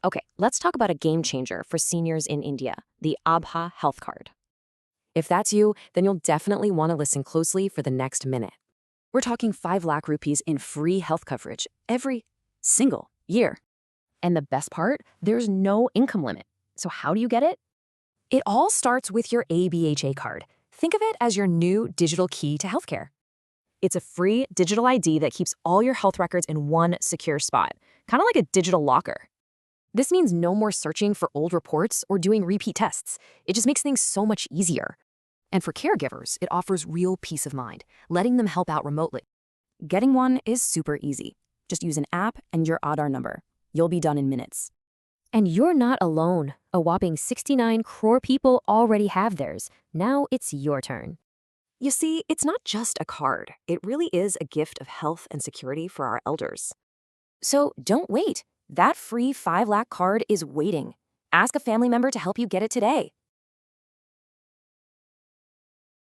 Okay, let's talk about a game changer for seniors in India, the ABHA Health Card. If that's you, then you'll definitely want to listen closely for the next minute. We're talking 5 lakh rupees in free health coverage every single year. And the best part, there's no income limit. So how do you get it? It all starts with your ABHA card. Think of it as your new digital key to healthcare. It's a free digital ID that keeps all your health records in one secure spot, kind of like a digital locker. This means no more searching for old reports or doing repeat tests. It just makes things so much easier. And for caregivers, it offers real peace of mind, letting them help out remotely. Getting one is super easy. Just use an app and your Aadhaar number. You'll be done in minutes. And you're not alone. A whopping 69 crore people already have theirs. Now it's your turn. You see, it's not just a card. It really is a gift of health and security for our elders. So don't wait. That free 5 lakh card is waiting. Ask a family member to help you get it today.